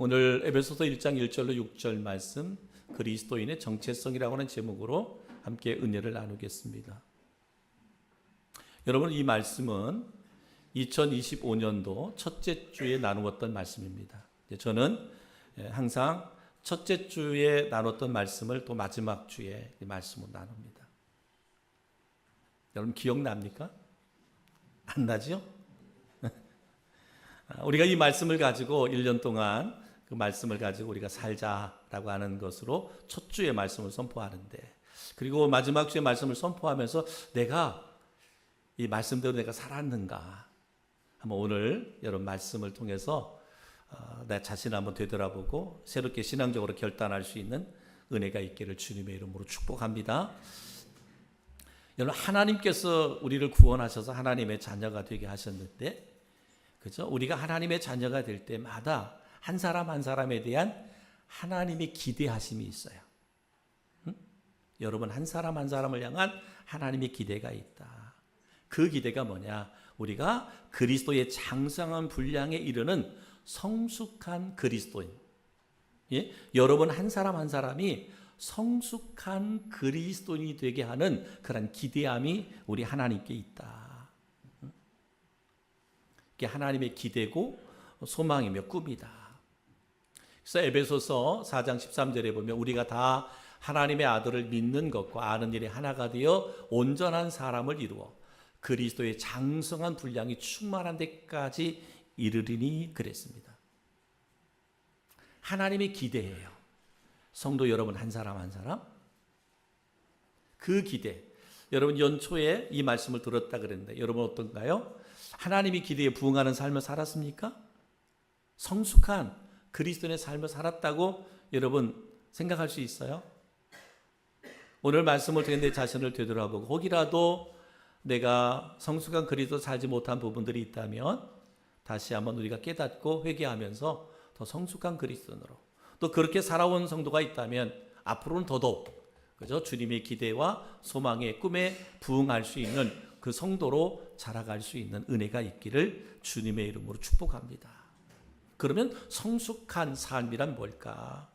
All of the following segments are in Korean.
오늘 에베소서 1장 1절로 6절 말씀 그리스도인의 정체성이라고 하는 제목으로 함께 은혜를 나누겠습니다. 여러분, 이 말씀은 2025년도 첫째 주에 나누었던 말씀입니다. 저는 항상 첫째 주에 나눴던 말씀을 또 마지막 주에 이 말씀을 나눕니다. 여러분 기억납니까? 안 나죠? 우리가 이 말씀을 가지고 1년 동안 그 말씀을 가지고 우리가 살자라고 하는 것으로 첫 주의 말씀을 선포하는데, 그리고 마지막 주의 말씀을 선포하면서 내가 이 말씀대로 내가 살았는가 한번 오늘 여러분 말씀을 통해서 내 자신을 한번 되돌아보고 새롭게 신앙적으로 결단할 수 있는 은혜가 있기를 주님의 이름으로 축복합니다. 여러분, 하나님께서 우리를 구원하셔서 하나님의 자녀가 되게 하셨는데, 그죠? 우리가 하나님의 자녀가 될 때마다 한 사람 한 사람에 대한 하나님의 기대하심이 있어요. 여러분, 한 사람 한 사람을 향한 하나님의 기대가 있다. 그 기대가 뭐냐? 우리가 그리스도의 장성한 분량에 이르는 성숙한 그리스도인. 예? 여러분 한 사람 한 사람이 성숙한 그리스도인이 되게 하는 그런 기대함이 우리 하나님께 있다. 이게 하나님의 기대고 소망이며 꿈이다. 그래서 에베소서 4장 13절에 보면 우리가 다 하나님의 아들을 믿는 것과 아는 일에 하나가 되어 온전한 사람을 이루어 그리스도의 장성한 분량이 충만한 데까지 이르리니 그랬습니다. 하나님의 기대예요. 성도 여러분 한 사람 한 사람, 그 기대. 여러분 연초에 이 말씀을 들었다 그랬는데 여러분 어떤가요? 하나님의 기대에 부응하는 삶을 살았습니까? 성숙한 그리스도인의 삶을 살았다고 여러분 생각할 수 있어요? 오늘 말씀을 통해 내 자신을 되돌아보고 혹이라도 내가 성숙한 그리스도 살지 못한 부분들이 있다면 다시 한번 우리가 깨닫고 회개하면서 더 성숙한 그리스도인으로, 또 그렇게 살아온 성도가 있다면 앞으로는 더더욱, 그죠? 주님의 기대와 소망의 꿈에 부응할 수 있는 그 성도로 자라갈 수 있는 은혜가 있기를 주님의 이름으로 축복합니다. 그러면 성숙한 삶이란 뭘까?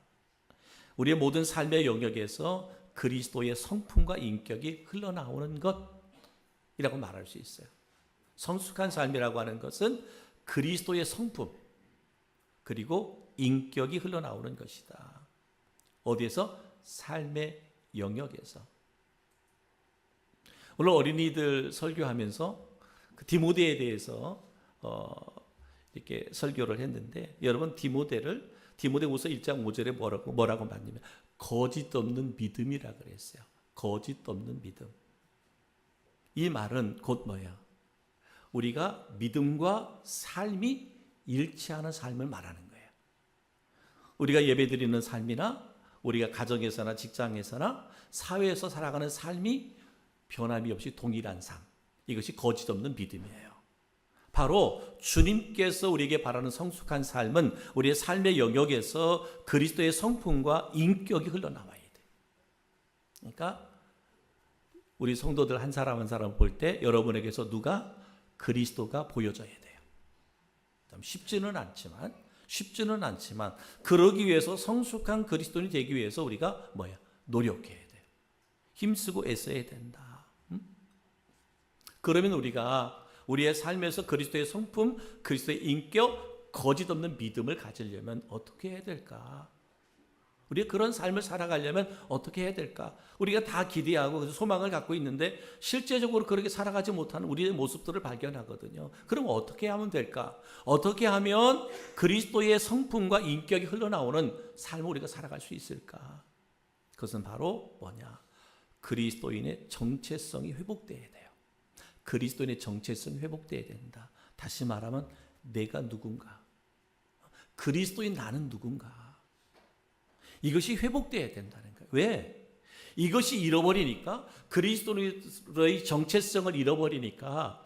우리의 모든 삶의 영역에서 그리스도의 성품과 인격이 흘러나오는 것이라고 말할 수 있어요. 성숙한 삶이라고 하는 것은 그리스도의 성품 그리고 인격이 흘러나오는 것이다. 어디에서? 삶의 영역에서. 오늘 어린이들 설교하면서 그 디모데에 대해서 이렇게 설교를 했는데, 여러분 디모데후서 1장 5절에 뭐라고 말하냐면 거짓 없는 믿음이라 그랬어요. 거짓 없는 믿음. 이 말은 곧 뭐야? 우리가 믿음과 삶이 일치하는 삶을 말하는 거예요. 우리가 예배드리는 삶이나 우리가 가정에서나 직장에서나 사회에서 살아가는 삶이 변함이 없이 동일한 삶, 이것이 거짓 없는 믿음이에요. 바로 주님께서 우리에게 바라는 성숙한 삶은 우리의 삶의 영역에서 그리스도의 성품과 인격이 흘러나와야 돼. 그러니까 우리 성도들 한 사람 한 사람 볼 때 여러분에게서 누가 그리스도가 보여져야 돼요. 쉽지는 않지만 그러기 위해서 성숙한 그리스도인이 되기 위해서 우리가 뭐야? 노력해야 돼요. 힘쓰고 애써야 된다. 그러면 우리가 우리의 삶에서 그리스도의 성품, 그리스도의 인격, 거짓 없는 믿음을 가지려면 어떻게 해야 될까? 우리가 그런 삶을 살아가려면 어떻게 해야 될까? 우리가 다 기대하고 소망을 갖고 있는데 실제적으로 그렇게 살아가지 못하는 우리의 모습들을 발견하거든요. 그럼 어떻게 하면 될까? 어떻게 하면 그리스도의 성품과 인격이 흘러나오는 삶을 우리가 살아갈 수 있을까? 그것은 바로 뭐냐? 그리스도인의 정체성이 회복돼야 돼요. 그리스도인의 정체성이 회복돼야 된다. 다시 말하면 내가 누군가, 그리스도인 나는 누군가, 이것이 회복돼야 된다는 거예요. 왜? 이것이 잃어버리니까, 그리스도의 정체성을 잃어버리니까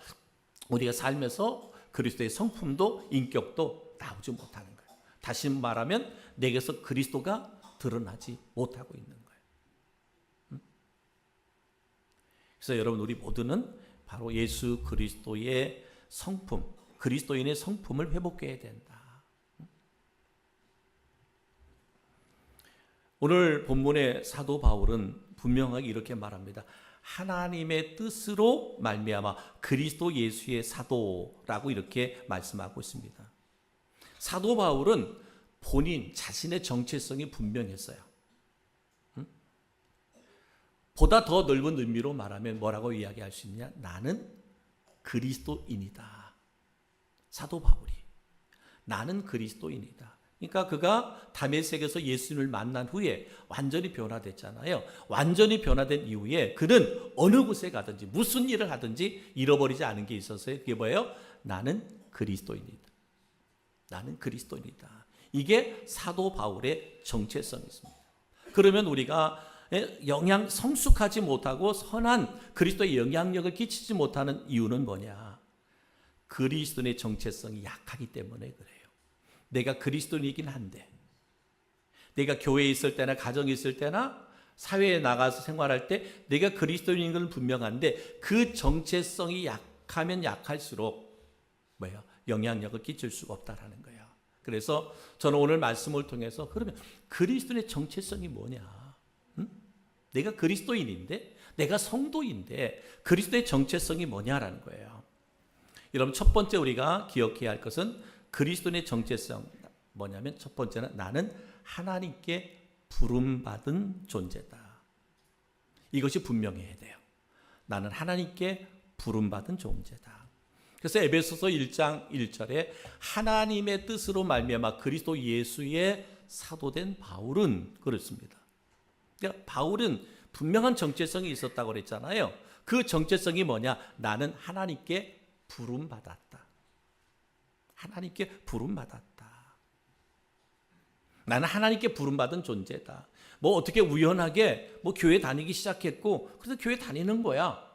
우리가 삶에서 그리스도의 성품도 인격도 나오지 못하는 거예요. 다시 말하면 내게서 그리스도가 드러나지 못하고 있는 거예요. 그래서 여러분, 우리 모두는 바로 예수 그리스도의 성품, 그리스도인의 성품을 회복해야 된다. 오늘 본문의 사도 바울은 분명하게 이렇게 말합니다. 하나님의 뜻으로 말미암아 그리스도 예수의 사도라고 이렇게 말씀하고 있습니다. 사도 바울은 본인 자신의 정체성이 분명했어요. 보다 더 넓은 의미로 말하면 뭐라고 이야기할 수 있냐? 나는 그리스도인이다. 사도 바울이 나는 그리스도인이다. 그러니까 그가 다메섹에서 예수님을 만난 후에 완전히 변화됐잖아요. 완전히 변화된 이후에 그는 어느 곳에 가든지 무슨 일을 하든지 잃어버리지 않은 게 있었어요. 그게 뭐예요? 나는 그리스도인이다. 나는 그리스도인이다. 이게 사도 바울의 정체성이었습니다. 그러면 우리가 성숙하지 못하고 선한 그리스도의 영향력을 끼치지 못하는 이유는 뭐냐? 그리스도의 정체성이 약하기 때문에 그래요. 내가 그리스도인이긴 한데, 내가 교회에 있을 때나 가정에 있을 때나 사회에 나가서 생활할 때 내가 그리스도인인 건 분명한데 그 정체성이 약하면 약할수록 뭐예요? 영향력을 끼칠 수가 없다라는 거예요. 그래서 저는 오늘 말씀을 통해서 그러면 그리스도인의 정체성이 뭐냐? 내가 그리스도인인데, 내가 성도인데 그리스도의 정체성이 뭐냐라는 거예요. 여러분, 첫 번째 우리가 기억해야 할 것은 그리스도의 정체성 뭐냐면, 첫 번째는 나는 하나님께 부름받은 존재다. 이것이 분명해야 돼요. 나는 하나님께 부름받은 존재다. 그래서 에베소서 1장 1절에 하나님의 뜻으로 말미암아 그리스도 예수의 사도된 바울은 그렇습니다. 그러니까 바울은 분명한 정체성이 있었다고 그랬잖아요. 그 정체성이 뭐냐? 나는 하나님께 부름받았다. 하나님께 부름받았다. 나는 하나님께 부름받은 존재다. 뭐 어떻게 우연하게 교회 다니기 시작했고 그래서 교회 다니는 거야.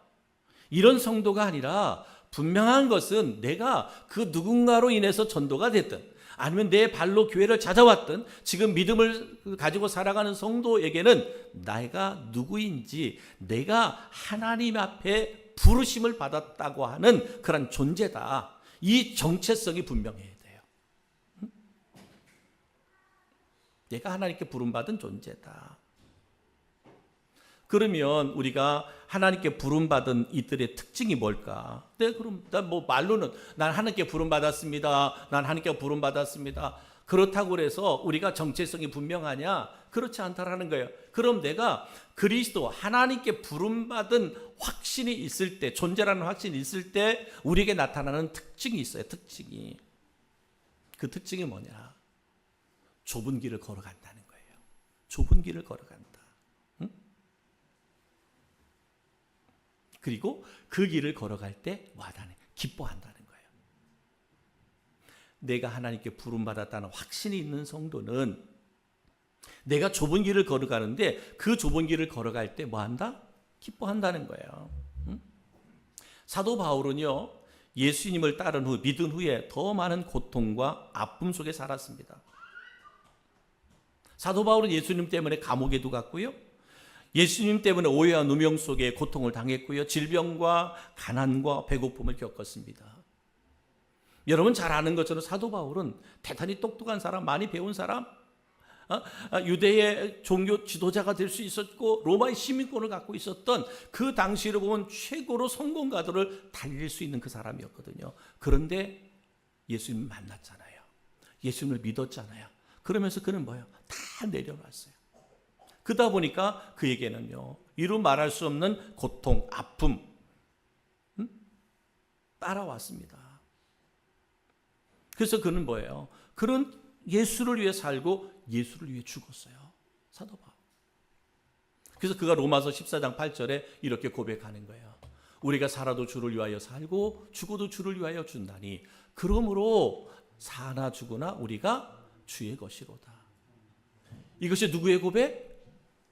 이런 성도가 아니라 분명한 것은 내가 그 누군가로 인해서 전도가 됐든 아니면 내 발로 교회를 찾아왔든 지금 믿음을 가지고 살아가는 성도에게는 내가 누구인지, 내가 하나님 앞에 부르심을 받았다고 하는 그런 존재다. 이 정체성이 분명해야 돼요. 내가 하나님께 부름받은 존재다. 그러면 우리가 하나님께 부름받은 이들의 특징이 뭘까? 그럼 말로는 난 하나님께 부름받았습니다. 난 하나님께 부름받았습니다. 그렇다고 해서 우리가 정체성이 분명하냐? 그렇지 않다라는 거예요. 그럼 내가 그리스도 하나님께 부름받은 확신이 있을 때, 존재라는 확신이 있을 때 우리에게 나타나는 특징이 있어요. 특징이. 그 특징이 뭐냐? 좁은 길을 걸어간다는 거예요. 좁은 길을 걸어간다. 그리고 그 길을 걸어갈 때 뭐하다는? 기뻐한다는 거예요. 내가 하나님께 부름받았다는 확신이 있는 성도는 내가 좁은 길을 걸어가는데 그 좁은 길을 걸어갈 때 뭐한다? 기뻐한다는 거예요. 사도 바울은요, 예수님을 따른 후, 믿은 후에 더 많은 고통과 아픔 속에 살았습니다. 사도 바울은 예수님 때문에 감옥에도 갔고요, 예수님 때문에 오해와 누명 속에 고통을 당했고요, 질병과 가난과 배고픔을 겪었습니다. 여러분 잘 아는 것처럼 사도 바울은 대단히 똑똑한 사람, 많이 배운 사람, 유대의 종교 지도자가 될 수 있었고 로마의 시민권을 갖고 있었던 그 당시로 보면 최고로 성공가들을 달릴 수 있는 그 사람이었거든요. 그런데 예수님을 만났잖아요. 예수님을 믿었잖아요. 그러면서 그는 뭐예요? 다 내려놨어요. 그러다 보니까 그에게는요, 이루 말할 수 없는 고통, 아픔 따라왔습니다. 그래서 그는 뭐예요? 그는 예수를 위해 살고 예수를 위해 죽었어요. 사도 바울. 그래서 그가 로마서 14장 8절에 이렇게 고백하는 거예요. 우리가 살아도 주를 위하여 살고 죽어도 주를 위하여 준다니 그러므로 사나 죽으나 우리가 주의 것이로다. 이것이 누구의 고백?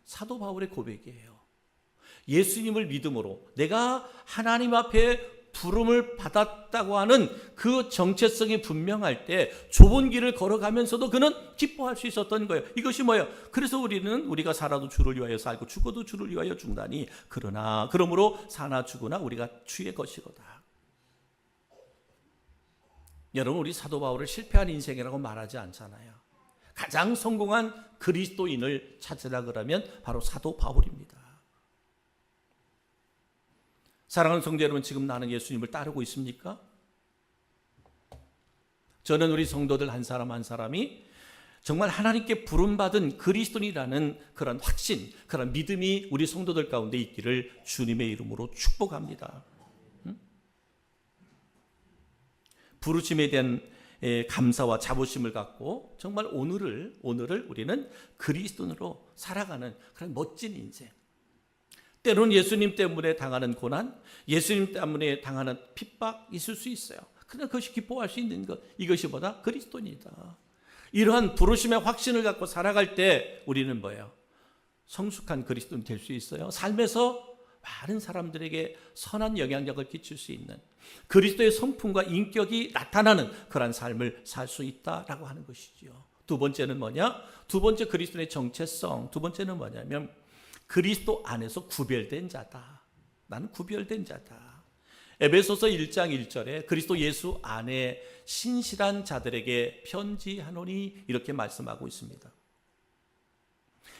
사도 바울의 고백이에요. 예수님을 믿음으로 내가 하나님 앞에 부름을 받았다고 하는 그 정체성이 분명할 때 좁은 길을 걸어가면서도 그는 기뻐할 수 있었던 거예요. 이것이 뭐예요? 그래서 우리가 살아도 주를 위하여 살고 죽어도 주를 위하여 죽다니 그러므로 사나 죽으나 우리가 주의 것이로다. 여러분, 우리 사도 바울을 실패한 인생이라고 말하지 않잖아요. 가장 성공한 그리스도인을 찾으라 그러면 바로 사도 바울입니다. 사랑하는 성도 여러분, 지금 나는 예수님을 따르고 있습니까? 저는 우리 성도들 한 사람 한 사람이 정말 하나님께 부름받은 그리스도인이라는 그런 확신, 그런 믿음이 우리 성도들 가운데 있기를 주님의 이름으로 축복합니다. 부르심에 대한 감사와 자부심을 갖고 정말 오늘을 우리는 그리스도인으로 살아가는 그런 멋진 인생. 때로는 예수님 때문에 당하는 고난, 예수님 때문에 당하는 핍박 있을 수 있어요. 그러나 그것이 기뻐할 수 있는 것, 이것이 뭐다? 그리스도인이다. 이러한 부르심의 확신을 갖고 살아갈 때 우리는 뭐예요? 성숙한 그리스도인 될 수 있어요. 삶에서 많은 사람들에게 선한 영향력을 끼칠 수 있는 그리스도의 성품과 인격이 나타나는 그런 삶을 살 수 있다라고 하는 것이죠. 두 번째는 뭐냐? 두 번째 그리스도의 정체성. 두 번째는 뭐냐면 그리스도 안에서 구별된 자다. 나는 구별된 자다. 에베소서 1장 1절에 그리스도 예수 안에 신실한 자들에게 편지하노니 이렇게 말씀하고 있습니다.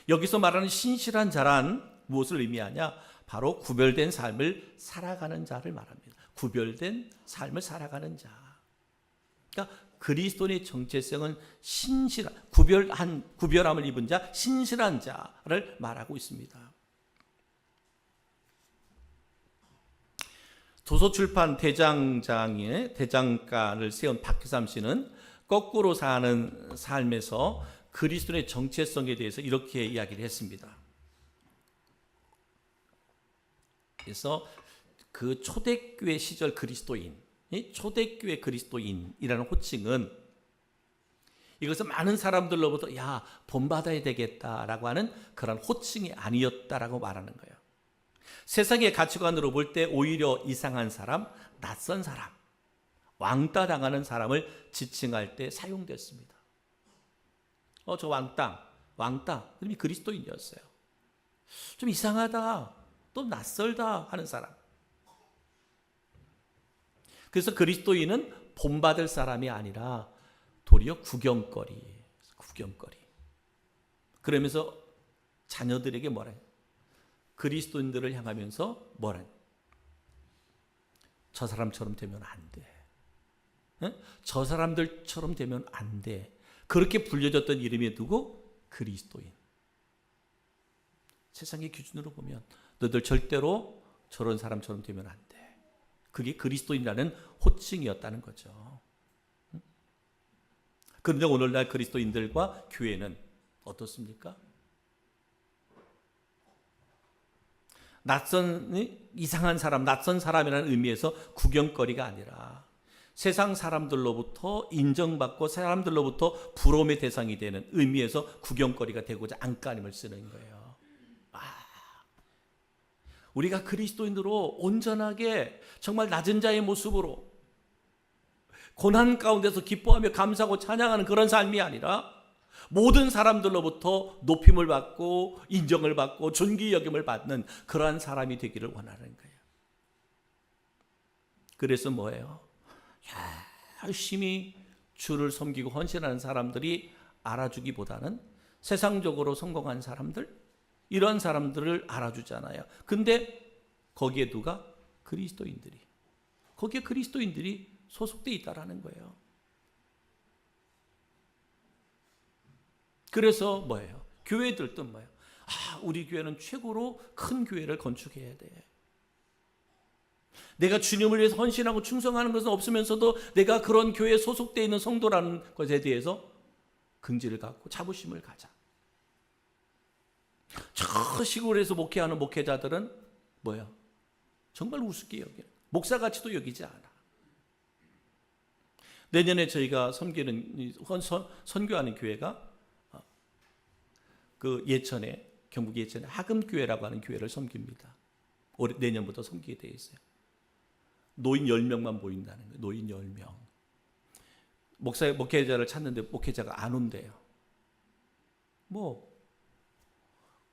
여기서 말하는 신실한 자란 무엇을 의미하냐? 바로 구별된 삶을 살아가는 자를 말합니다. 구별된 삶을 살아가는 자. 그러니까 그리스도의 정체성은 신실한, 구별함을 입은 자, 신실한 자를 말하고 있습니다. 도서출판 대장장의 대장간을 세운 박규삼 씨는 거꾸로 사는 삶에서 그리스도의 정체성에 대해서 이렇게 이야기를 했습니다. 그래서 그 초대교회 시절 그리스도인, 초대교회 그리스도인이라는 호칭은 이것은 많은 사람들로부터 야, 본받아야 되겠다라고 하는 그런 호칭이 아니었다라고 말하는 거예요. 세상의 가치관으로 볼 때 오히려 이상한 사람, 낯선 사람, 왕따 당하는 사람을 지칭할 때 사용됐습니다. 저 왕따, 그놈이 그리스도인이었어요. 좀 이상하다, 또 낯설다 하는 사람. 그래서 그리스도인은 본받을 사람이 아니라 도리어 구경거리. 그러면서 자녀들에게 뭐라 해요? 그리스도인들을 향하면서 뭐라 해요? 저 사람처럼 되면 안 돼. 응? 저 사람들처럼 되면 안 돼. 그렇게 불려졌던 이름이 누구? 그리스도인. 세상의 기준으로 보면 너희들 절대로 저런 사람처럼 되면 안 돼. 그게 그리스도인이라는 호칭이었다는 거죠. 그런데 오늘날 그리스도인들과 교회는 어떻습니까? 이상한 사람, 낯선 사람이라는 의미에서 구경거리가 아니라 세상 사람들로부터 인정받고 사람들로부터 부러움의 대상이 되는 의미에서 구경거리가 되고자 안간힘을 쓰는 거예요. 우리가 그리스도인으로 온전하게 정말 낮은 자의 모습으로 고난 가운데서 기뻐하며 감사하고 찬양하는 그런 삶이 아니라 모든 사람들로부터 높임을 받고 인정을 받고 존귀 여김을 받는 그러한 사람이 되기를 원하는 거예요. 그래서 뭐예요? 열심히 주를 섬기고 헌신하는 사람들이 알아주기보다는 세상적으로 성공한 사람들, 이런 사람들을 알아주잖아요. 근데 거기에 누가? 거기에 그리스도인들이 소속되어 있다라는 거예요. 그래서 뭐예요? 교회들도 뭐예요? 우리 교회는 최고로 큰 교회를 건축해야 돼. 내가 주님을 위해서 헌신하고 충성하는 것은 없으면서도 내가 그런 교회에 소속되어 있는 성도라는 것에 대해서 긍지를 갖고 자부심을 가자. 저 시골에서 목회하는 목회자들은 뭐예요? 정말 우습게 여겨요. 목사같이도 여기지 않아. 내년에 저희가 섬기는 선교하는 교회가 그 예천에, 경북 예천에 하금교회라고 하는 교회를 섬깁니다. 내년부터 섬기게 되어 있어요. 노인 10명만 모인다는 거예요. 노인 10명. 목회자를 찾는데 목회자가 안 온대요.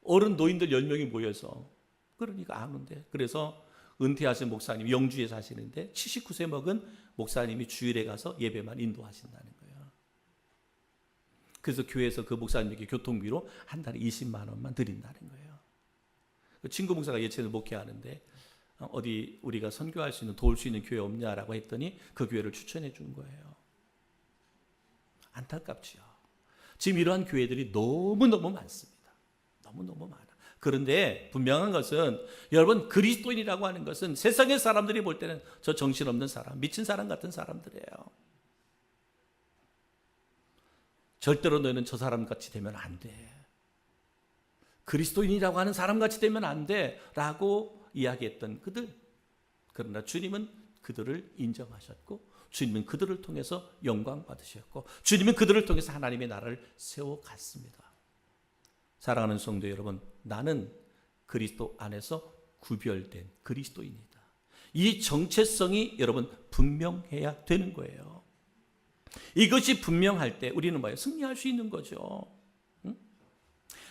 어른 노인들 10명이 모여서 그러니까 안 온대. 그래서 은퇴하신 목사님이 영주에 사시는데 79세 먹은 목사님이 주일에 가서 예배만 인도하신다는 거예요. 그래서 교회에서 그 목사님에게 교통비로 한 달에 20만 원만 드린다는 거예요. 그 친구 목사가 예체능 목회하는데 어디 우리가 선교할 수 있는 도울 수 있는 교회 없냐라고 했더니 그 교회를 추천해 준 거예요. 안타깝지요. 지금 이러한 교회들이 너무너무 많습니다. 너무너무 많아. 그런데 분명한 것은 여러분, 그리스도인이라고 하는 것은 세상의 사람들이 볼 때는 저 정신없는 사람, 미친 사람 같은 사람들이에요. 절대로 너희는 저 사람같이 되면 안 돼. 그리스도인이라고 하는 사람같이 되면 안 돼 라고 이야기했던 그들. 그러나 주님은 그들을 인정하셨고, 주님은 그들을 통해서 영광 받으셨고, 주님은 그들을 통해서 하나님의 나라를 세워갔습니다. 사랑하는 성도 여러분, 나는 그리스도 안에서 구별된 그리스도인이다. 이 정체성이 여러분 분명해야 되는 거예요. 이것이 분명할 때 우리는 뭐예요? 승리할 수 있는 거죠.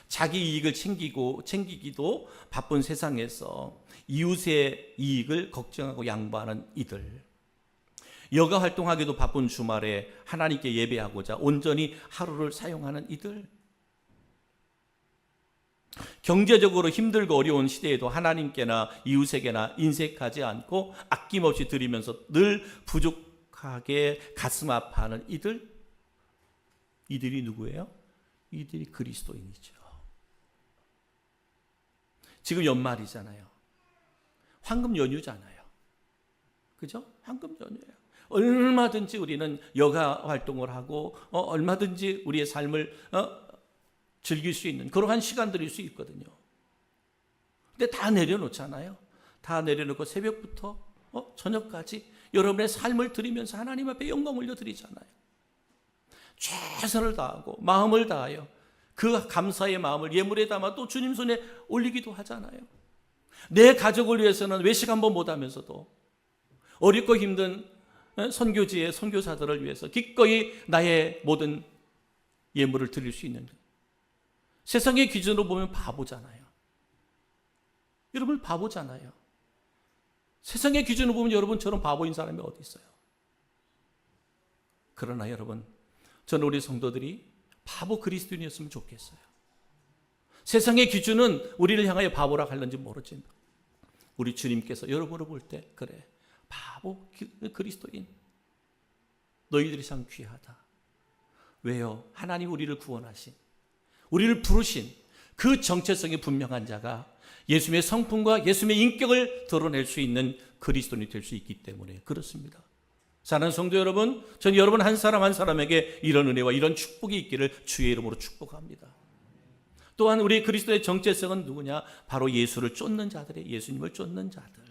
자기 이익을 챙기기도 바쁜 세상에서 이웃의 이익을 걱정하고 양보하는 이들, 여가 활동하기도 바쁜 주말에 하나님께 예배하고자 온전히 하루를 사용하는 이들, 경제적으로 힘들고 어려운 시대에도 하나님께나 이웃에게나 인색하지 않고 아낌없이 드리면서 늘 부족하게 가슴 아파하는 이들이 누구예요? 이들이 그리스도인이죠. 지금 연말이잖아요. 황금 연휴잖아요. 그죠? 황금 연휴예요. 얼마든지 우리는 여가 활동을 하고 얼마든지 우리의 삶을 즐길 수 있는 그러한 시간들일 수 있거든요. 근데 다 내려놓잖아요. 다 내려놓고 새벽부터 저녁까지 여러분의 삶을 드리면서 하나님 앞에 영광 올려드리잖아요. 최선을 다하고 마음을 다하여 그 감사의 마음을 예물에 담아 또 주님 손에 올리기도 하잖아요. 내 가족을 위해서는 외식 한번 못하면서도 어렵고 힘든 선교지의 선교사들을 위해서 기꺼이 나의 모든 예물을 드릴 수 있는, 세상의 기준으로 보면 바보잖아요. 여러분 바보잖아요. 세상의 기준으로 보면 여러분처럼 바보인 사람이 어디 있어요? 그러나 여러분, 저는 우리 성도들이 바보 그리스도인이었으면 좋겠어요. 세상의 기준은 우리를 향하여 바보라 할는지 모르지만 우리 주님께서 여러분을 볼 때 그래, 바보 그리스도인, 너희들이 참 귀하다. 왜요? 하나님 우리를 구원하신, 우리를 부르신 그 정체성이 분명한 자가 예수님의 성품과 예수님의 인격을 드러낼 수 있는 그리스도인이 될 수 있기 때문에 그렇습니다. 사랑하는 성도 여러분, 저는 여러분 한 사람 한 사람에게 이런 은혜와 이런 축복이 있기를 주의 이름으로 축복합니다. 또한 우리 그리스도의 정체성은 누구냐? 바로 예수를 쫓는 자들이에요. 예수님을 쫓는 자들.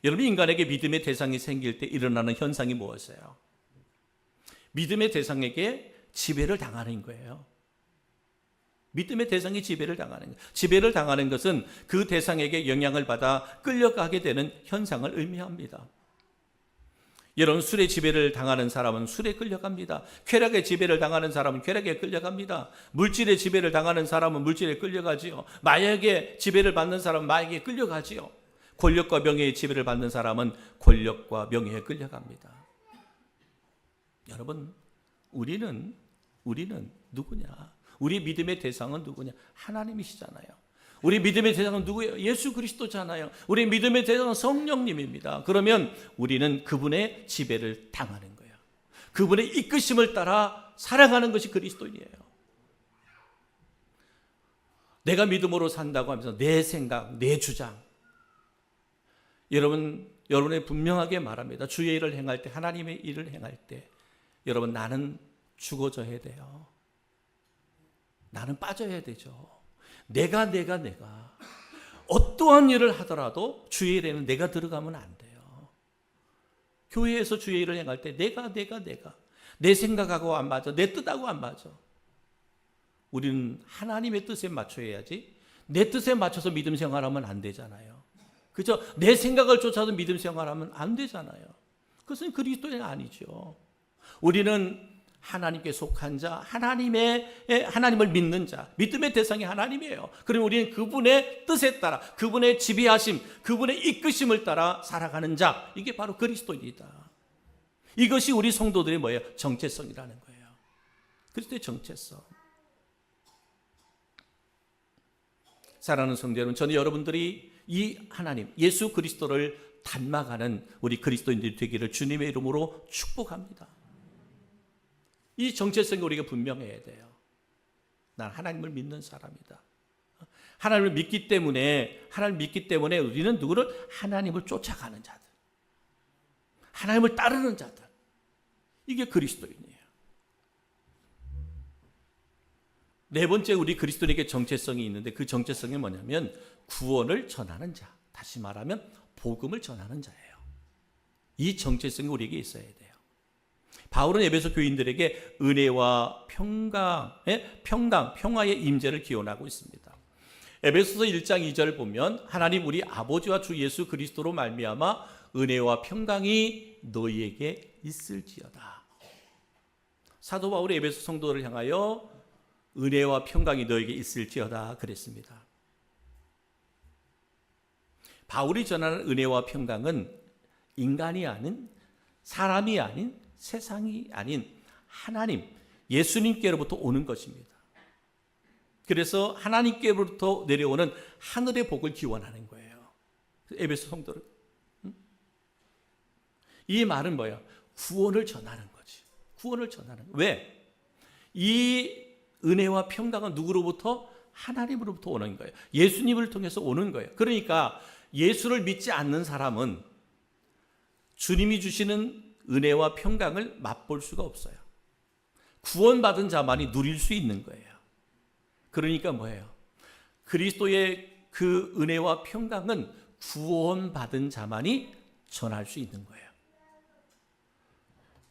여러분, 인간에게 믿음의 대상이 생길 때 일어나는 현상이 무엇이에요? 믿음의 대상에게 지배를 당하는 거예요. 믿음의 대상이 지배를 당하는 거예요. 지배를 당하는 것은 그 대상에게 영향을 받아 끌려가게 되는 현상을 의미합니다. 여러분, 술의 지배를 당하는 사람은 술에 끌려갑니다. 쾌락의 지배를 당하는 사람은 쾌락에 끌려갑니다. 물질의 지배를 당하는 사람은 물질에 끌려가지요. 마약의 지배를 받는 사람은 마약에 끌려가지요. 권력과 명예의 지배를 받는 사람은 권력과 명예에 끌려갑니다. 여러분, 우리는 누구냐? 우리 믿음의 대상은 누구냐? 하나님이시잖아요. 우리 믿음의 대상은 누구예요? 예수 그리스도잖아요. 우리 믿음의 대상은 성령님입니다. 그러면 우리는 그분의 지배를 당하는 거예요. 그분의 이끄심을 따라 살아가는 것이 그리스도인이에요. 내가 믿음으로 산다고 하면서 내 생각, 내 주장. 여러분의 분명하게 말합니다. 주의 일을 행할 때, 하나님의 일을 행할 때 여러분, 나는 죽어져야 돼요. 나는 빠져야 되죠. 내가 어떠한 일을 하더라도 주의 일에는 내가 들어가면 안 돼요. 교회에서 주의 일을 행할 때 내가 내 생각하고 안 맞아, 내 뜻하고 안 맞아. 우리는 하나님의 뜻에 맞춰야지 내 뜻에 맞춰서 믿음 생활하면 안 되잖아요. 그죠? 내 생각을 쫓아서 믿음 생활하면 안 되잖아요. 그것은 그리스도인 아니죠. 우리는 하나님께 속한 자, 하나님을 믿는 자, 믿음의 대상이 하나님이에요. 그럼 우리는 그분의 뜻에 따라, 그분의 지배하심, 그분의 이끄심을 따라 살아가는 자, 이게 바로 그리스도인이다. 이것이 우리 성도들의 뭐예요? 정체성이라는 거예요. 그리스도의 정체성. 사랑하는 성도 여러분, 저는 여러분들이 이 하나님 예수 그리스도를 닮아가는 우리 그리스도인들이 되기를 주님의 이름으로 축복합니다. 이 정체성이 우리가 분명해야 돼요. 난 하나님을 믿는 사람이다. 하나님을 믿기 때문에 우리는 누구를? 하나님을 쫓아가는 자들, 하나님을 따르는 자들. 이게 그리스도인이에요. 네 번째, 우리 그리스도인에게 정체성이 있는데 그 정체성이 뭐냐면 구원을 전하는 자, 다시 말하면 복음을 전하는 자예요. 이 정체성이 우리에게 있어야 돼요. 바울은 에베소 교인들에게 은혜와 평화의 임재를 기원하고 있습니다. 에베소서 1장 2절 보면 하나님 우리 아버지와 주 예수 그리스도로 말미암아 은혜와 평강이 너희에게 있을지어다. 사도 바울이 에베소 성도를 향하여 은혜와 평강이 너에게 있을지어다 그랬습니다. 바울이 전하는 은혜와 평강은 인간이 아닌, 사람이 아닌, 세상이 아닌 하나님, 예수님께로부터 오는 것입니다. 그래서 하나님께로부터 내려오는 하늘의 복을 기원하는 거예요. 에베소 성도를. 이 말은 뭐예요? 구원을 전하는 거지. 구원을 전하는. 왜? 이 은혜와 평강은 누구로부터? 하나님으로부터 오는 거예요. 예수님을 통해서 오는 거예요. 그러니까 예수를 믿지 않는 사람은 주님이 주시는 은혜와 평강을 맛볼 수가 없어요. 구원받은 자만이 누릴 수 있는 거예요. 그러니까 뭐예요? 그리스도의 그 은혜와 평강은 구원받은 자만이 전할 수 있는 거예요.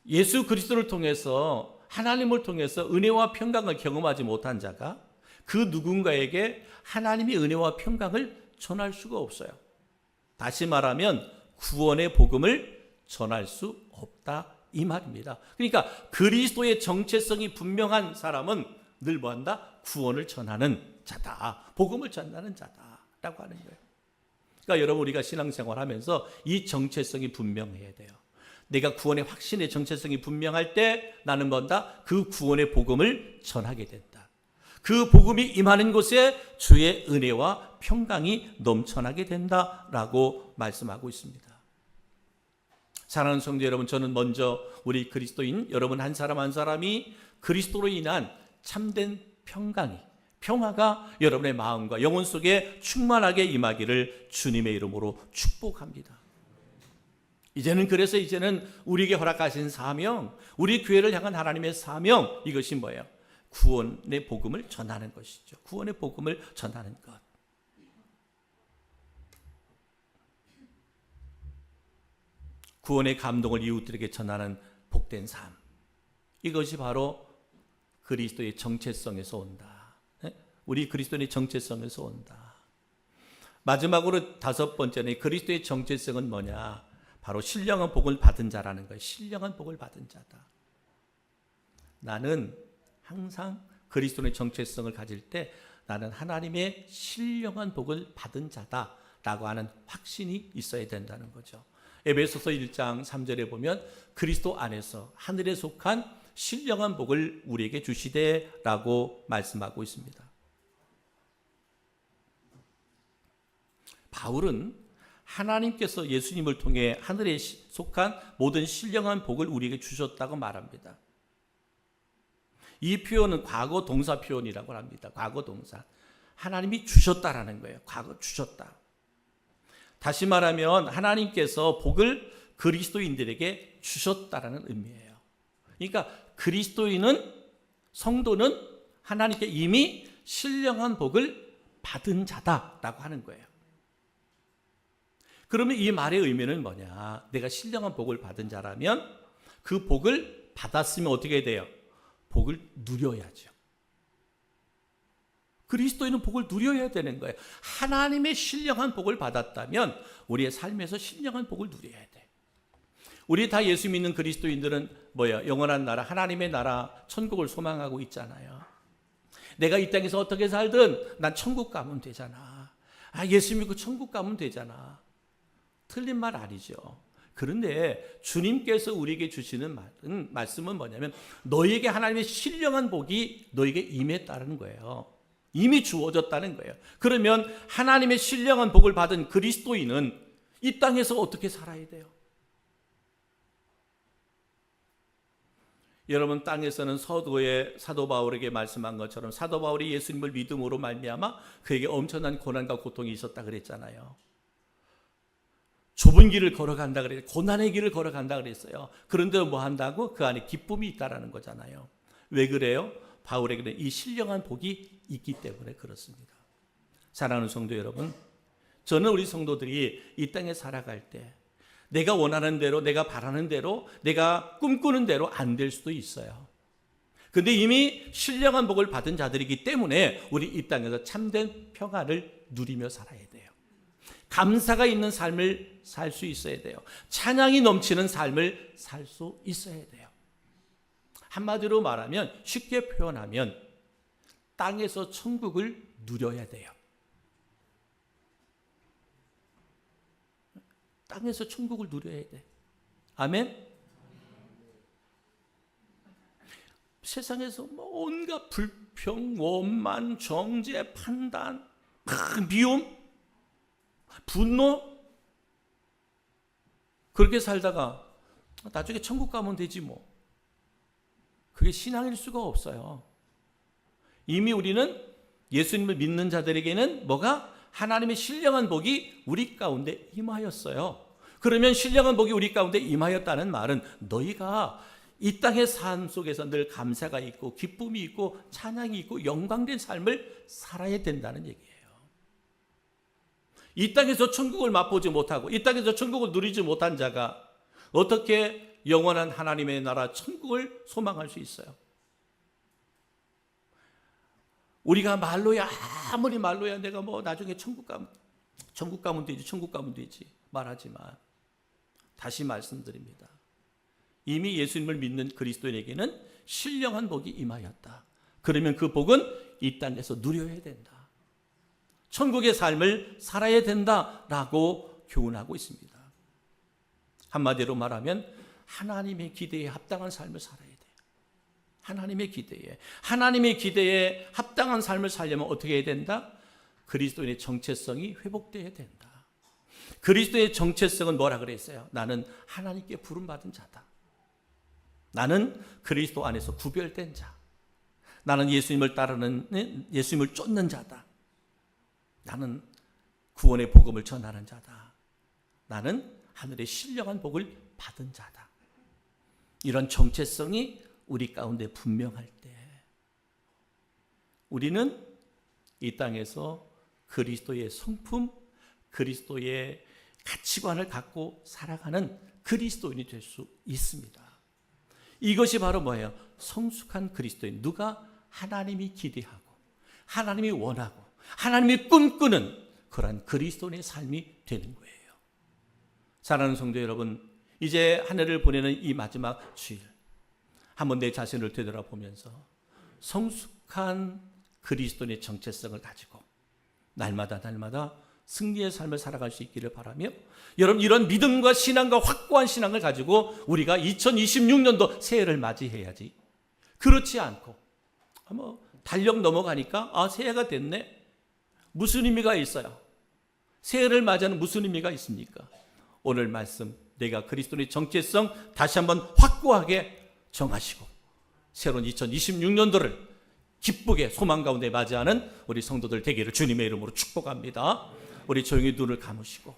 예수 그리스도를 통해서, 하나님을 통해서 은혜와 평강을 경험하지 못한 자가 그 누군가에게 하나님의 은혜와 평강을 전할 수가 없어요. 다시 말하면 구원의 복음을 전할 수 없다 이 말입니다. 그러니까 그리스도의 정체성이 분명한 사람은 늘 뭐한다? 구원을 전하는 자다. 복음을 전하는 자다라고 하는 거예요. 그러니까 여러분, 우리가 신앙생활하면서 이 정체성이 분명해야 돼요. 내가 구원의 확신의 정체성이 분명할 때 나는 뭔다? 그 구원의 복음을 전하게 된다. 그 복음이 임하는 곳에 주의 은혜와 평강이 넘쳐나게 된다라고 말씀하고 있습니다. 사랑하는 성도 여러분, 저는 먼저 우리 그리스도인 여러분 한 사람 한 사람이 그리스도로 인한 참된 평화가 여러분의 마음과 영혼 속에 충만하게 임하기를 주님의 이름으로 축복합니다. 이제는 우리에게 허락하신 사명, 우리 교회를 향한 하나님의 사명, 이것이 뭐예요? 구원의 복음을 전하는 것이죠. 구원의 복음을 전하는 것. 구원의 감동을 이웃들에게 전하는 복된 삶. 이것이 바로 그리스도의 정체성에서 온다. 우리 그리스도의 정체성에서 온다. 마지막으로 다섯 번째는 그리스도의 정체성은 뭐냐? 바로 신령한 복을 받은 자라는 거예요. 신령한 복을 받은 자다. 나는 항상 그리스도의 정체성을 가질 때 나는 하나님의 신령한 복을 받은 자다라고 하는 확신이 있어야 된다는 거죠. 에베소서 1장 3절에 보면 그리스도 안에서 하늘에 속한 신령한 복을 우리에게 주시되라고 말씀하고 있습니다. 바울은 하나님께서 예수님을 통해 하늘에 속한 모든 신령한 복을 우리에게 주셨다고 말합니다. 이 표현은 과거 동사 표현이라고 합니다. 과거 동사. 하나님이 주셨다라는 거예요. 과거 주셨다. 다시 말하면 하나님께서 복을 그리스도인들에게 주셨다라는 의미예요. 그러니까 그리스도인은, 성도는 하나님께 이미 신령한 복을 받은 자다라고 하는 거예요. 그러면 이 말의 의미는 뭐냐? 내가 신령한 복을 받은 자라면 그 복을 받았으면 어떻게 돼요? 복을 누려야죠. 그리스도인은 복을 누려야 되는 거예요. 하나님의 신령한 복을 받았다면 우리의 삶에서 신령한 복을 누려야 돼. 우리 다 예수 믿는 그리스도인들은 뭐야? 영원한 나라, 하나님의 나라, 천국을 소망하고 있잖아요. 내가 이 땅에서 어떻게 살든 난 천국 가면 되잖아. 예수 믿고 천국 가면 되잖아. 틀린 말 아니죠. 그런데 주님께서 우리에게 주시는 말씀은 뭐냐면 너에게 하나님의 신령한 복이 너에게 임했다는 거예요. 이미 주어졌다는 거예요. 그러면 하나님의 신령한 복을 받은 그리스도인은 이 땅에서 어떻게 살아야 돼요? 여러분, 땅에서는 서도의 사도 바울에게 말씀한 것처럼 사도 바울이 예수님을 믿음으로 말미암아 그에게 엄청난 고난과 고통이 있었다 그랬잖아요. 좁은 길을 걸어간다 그랬어요. 고난의 길을 걸어간다 그랬어요. 그런데 뭐 한다고? 그 안에 기쁨이 있다라는 거잖아요. 왜 그래요? 바울에게는 이 신령한 복이 있기 때문에 그렇습니다. 사랑하는 성도 여러분, 저는 우리 성도들이 이 땅에 살아갈 때 내가 원하는 대로, 내가 바라는 대로, 내가 꿈꾸는 대로 안 될 수도 있어요. 근데 이미 신령한 복을 받은 자들이기 때문에 우리 이 땅에서 참된 평안을 누리며 살아야 돼요. 감사가 있는 삶을 살 수 있어야 돼요. 찬양이 넘치는 삶을 살 수 있어야 돼요. 한마디로 말하면, 쉽게 표현하면 땅에서 천국을 누려야 돼요. 땅에서 천국을 누려야 돼. 아멘? 세상에서 뭐 온갖 불평, 원만, 정죄, 판단, 미움, 분노, 그렇게 살다가 나중에 천국 가면 되지 뭐. 그게 신앙일 수가 없어요. 이미 우리는 예수님을 믿는 자들에게는 뭐가? 하나님의 신령한 복이 우리 가운데 임하였어요. 그러면 신령한 복이 우리 가운데 임하였다는 말은 너희가 이 땅의 삶 속에서 늘 감사가 있고 기쁨이 있고 찬양이 있고 영광된 삶을 살아야 된다는 얘기예요. 이 땅에서 천국을 맛보지 못하고 이 땅에서 천국을 누리지 못한 자가 어떻게 영원한 하나님의 나라 천국을 소망할 수 있어요? 우리가 말로야, 아무리 말로야 내가 뭐 나중에 천국 가면 되지 말하지만 다시 말씀드립니다. 이미 예수님을 믿는 그리스도인에게는 신령한 복이 임하였다. 그러면 그 복은 이 땅에서 누려야 된다. 천국의 삶을 살아야 된다라고 교훈하고 있습니다. 한마디로 말하면 하나님의 기대에 합당한 삶을 살아야 돼요. 하나님의 기대에 합당한 삶을 살려면 어떻게 해야 된다? 그리스도인의 정체성이 회복되어야 된다. 그리스도의 정체성은 뭐라 그랬어요? 나는 하나님께 부름받은 자다. 나는 그리스도 안에서 구별된 자. 나는 예수님을 쫓는 자다. 나는 구원의 복음을 전하는 자다. 나는 하늘의 신령한 복을 받은 자다. 이런 정체성이 우리 가운데 분명할 때 우리는 이 땅에서 그리스도의 성품, 그리스도의 가치관을 갖고 살아가는 그리스도인이 될 수 있습니다. 이것이 바로 뭐예요? 성숙한 그리스도인. 누가? 하나님이 기대하고 하나님이 원하고 하나님이 꿈꾸는 그러한 그리스도인의 삶이 되는 거예요. 사랑하는 성도 여러분, 이제 한 해를 보내는 이 마지막 주일 한번 내 자신을 되돌아보면서 성숙한 그리스도인의 정체성을 가지고 날마다 승리의 삶을 살아갈 수 있기를 바라며, 여러분 이런 믿음과 신앙과 확고한 신앙을 가지고 우리가 2026년도 새해를 맞이해야지. 그렇지 않고 달력 넘어가니까 새해가 됐네. 무슨 의미가 있어요? 새해를 맞이하는 무슨 의미가 있습니까? 오늘 말씀, 내가 그리스도의 정체성 다시 한번 확고하게 정하시고 새로운 2026년도를 기쁘게 소망 가운데 맞이하는 우리 성도들 되기를 주님의 이름으로 축복합니다. 우리 조용히 눈을 감으시고